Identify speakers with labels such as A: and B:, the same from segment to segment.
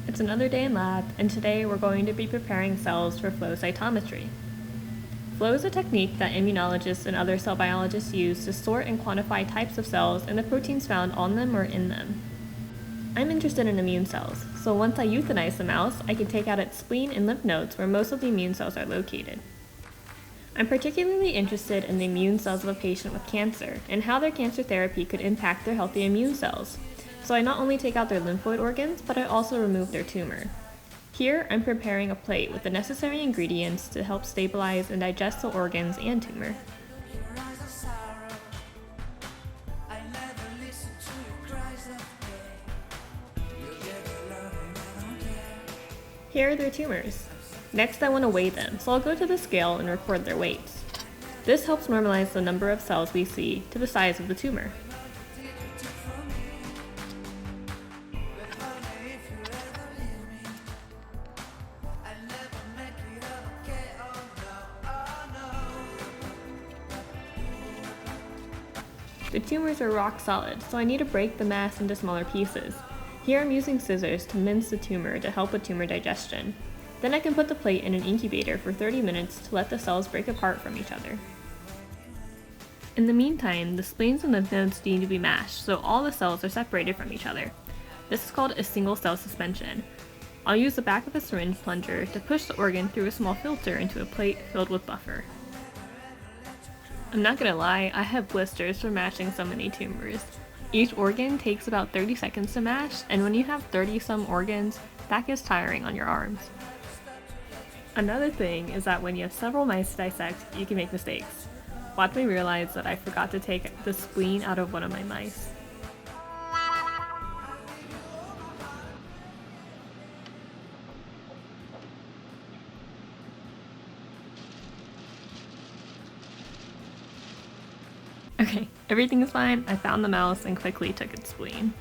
A: It's another day in lab, and today we're going to be preparing cells for flow cytometry. Flow is a technique that immunologists and other cell biologists use to sort and quantify types of cells and the proteins found on them or in them. I'm interested in immune cells, so once I euthanize the mouse, I can take out its spleen and lymph nodes where most of the immune cells are located. I'm particularly interested in the immune cells of a patient with cancer and how their cancer therapy could impact their healthy immune cells. So I not only take out their lymphoid organs, but I also remove their tumor. Here, I'm preparing a plate with the necessary ingredients to help stabilize and digest the organs and tumor. Here are their tumors. Next, I want to weigh them, so I'll go to the scale and record their weights. This helps normalize the number of cells we see to the size of the tumor. The tumors are rock solid, so I need to break the mass into smaller pieces. Here I'm using scissors to mince the tumor to help with tumor digestion. Then I can put the plate in an incubator for 30 minutes to let the cells break apart from each other. In the meantime, the spleens and lymph nodes need to be mashed, so all the cells are separated from each other. This is called a single cell suspension. I'll use the back of a syringe plunger to push the organ through a small filter into a plate filled with buffer. I'm not gonna lie, I have blisters for mashing so many tumors. Each organ takes about 30 seconds to mash, and when you have 30 some organs, that gets tiring on your arms. Another thing is that when you have several mice to dissect, you can make mistakes. Watch me realize that I forgot to take the spleen out of one of my mice. Okay, everything is fine. I found the mouse and quickly took its spleen.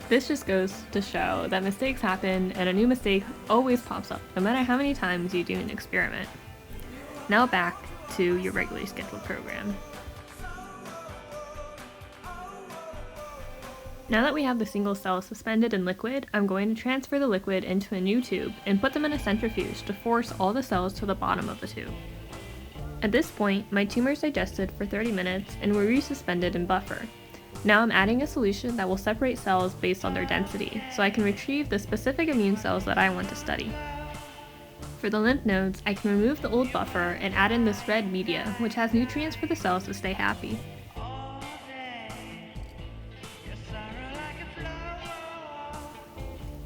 A: This just goes to show that mistakes happen and a new mistake always pops up, no matter how many times you do an experiment. Now back to your regularly scheduled program. Now that we have the single cells suspended in liquid, I'm going to transfer the liquid into a new tube and put them in a centrifuge to force all the cells to the bottom of the tube. At this point, my tumors digested for 30 minutes and were resuspended in buffer. Now I'm adding a solution that will separate cells based on their density, so I can retrieve the specific immune cells that I want to study. For the lymph nodes, I can remove the old buffer and add in this red media, which has nutrients for the cells to stay happy.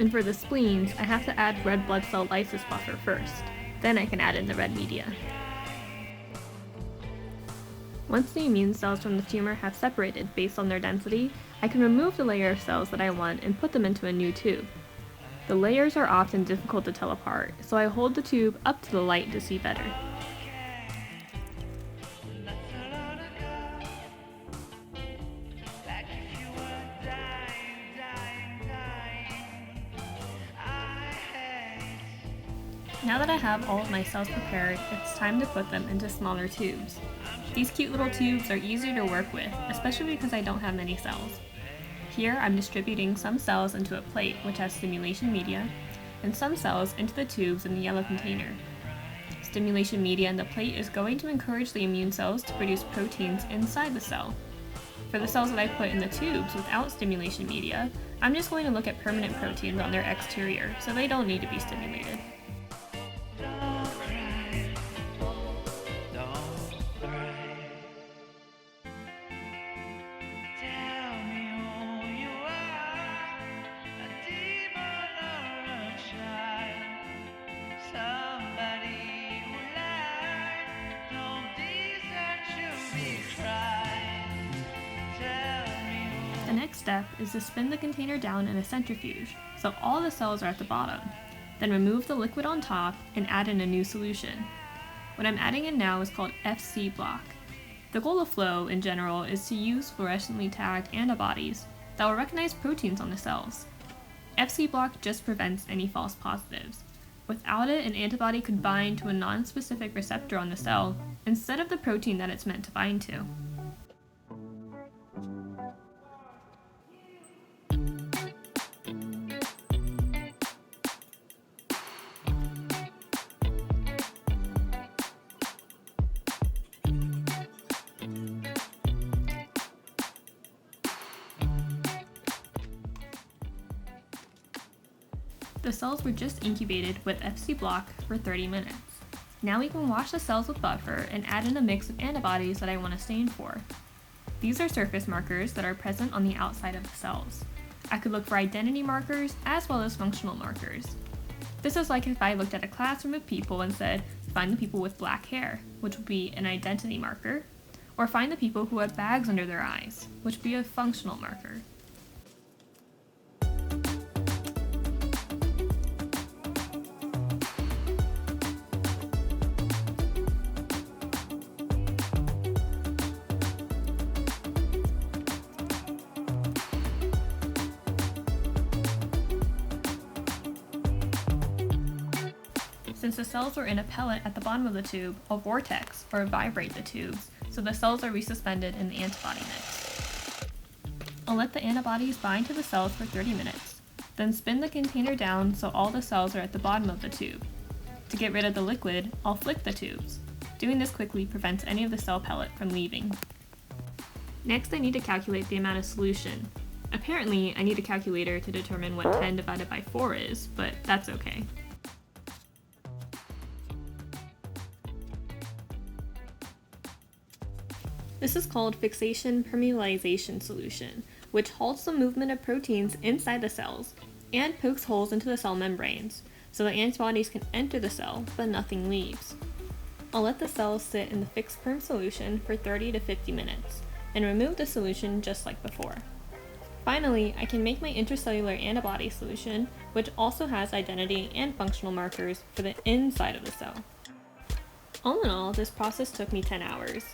A: And for the spleens, I have to add red blood cell lysis buffer first. Then I can add in the red media. Once the immune cells from the tumor have separated based on their density, I can remove the layer of cells that I want and put them into a new tube. The layers are often difficult to tell apart, so I hold the tube up to the light to see better. Now that I have all of my cells prepared, it's time to put them into smaller tubes. These cute little tubes are easier to work with, especially because I don't have many cells. Here I'm distributing some cells into a plate which has stimulation media, and some cells into the tubes in the yellow container. Stimulation media in the plate is going to encourage the immune cells to produce proteins inside the cell. For the cells that I put in the tubes without stimulation media, I'm just going to look at permanent proteins on their exterior, so they don't need to be stimulated. The next step is to spin the container down in a centrifuge, so all the cells are at the bottom. Then remove the liquid on top and add in a new solution. What I'm adding in now is called FC block. The goal of flow, in general, is to use fluorescently tagged antibodies that will recognize proteins on the cells. FC block just prevents any false positives. Without it, an antibody could bind to a non-specific receptor on the cell instead of the protein that it's meant to bind to. The cells were just incubated with FC block for 30 minutes. Now we can wash the cells with buffer and add in a mix of antibodies that I want to stain for. These are surface markers that are present on the outside of the cells. I could look for identity markers as well as functional markers. This is like if I looked at a classroom of people and said, find the people with black hair, which would be an identity marker, or find the people who had bags under their eyes, which would be a functional marker. Since the cells were in a pellet at the bottom of the tube, I'll vortex or vibrate the tubes so the cells are resuspended in the antibody mix. I'll let the antibodies bind to the cells for 30 minutes, then spin the container down so all the cells are at the bottom of the tube. To get rid of the liquid, I'll flick the tubes. Doing this quickly prevents any of the cell pellet from leaving. Next, I need to calculate the amount of solution. Apparently, I need a calculator to determine what 10 divided by 4 is, but that's okay. This is called fixation permeabilization solution, which halts the movement of proteins inside the cells and pokes holes into the cell membranes, so the antibodies can enter the cell, but nothing leaves. I'll let the cells sit in the fixed perm solution for 30 to 50 minutes, and remove the solution just like before. Finally, I can make my intracellular antibody solution, which also has identity and functional markers for the inside of the cell. All in all, this process took me 10 hours.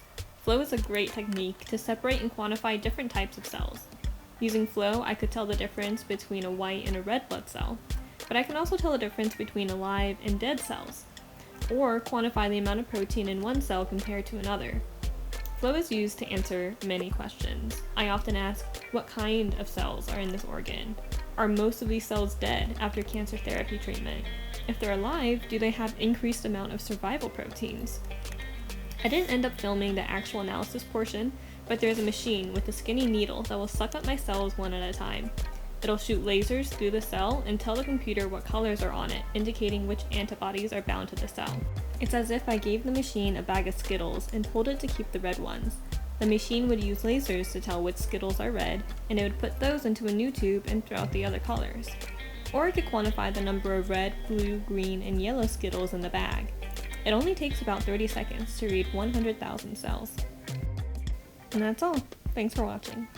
A: Flow is a great technique to separate and quantify different types of cells. Using flow, I could tell the difference between a white and a red blood cell, but I can also tell the difference between alive and dead cells, or quantify the amount of protein in one cell compared to another. Flow is used to answer many questions. I often ask, what kind of cells are in this organ? Are most of these cells dead after cancer therapy treatment? If they're alive, do they have increased amount of survival proteins? I didn't end up filming the actual analysis portion, but there's a machine with a skinny needle that will suck up my cells one at a time. It'll shoot lasers through the cell and tell the computer what colors are on it, indicating which antibodies are bound to the cell. It's as if I gave the machine a bag of Skittles and told it to keep the red ones. The machine would use lasers to tell which Skittles are red, and it would put those into a new tube and throw out the other colors. Or it could quantify the number of red, blue, green, and yellow Skittles in the bag. It only takes about 30 seconds to read 100,000 cells. And that's all. Thanks for watching.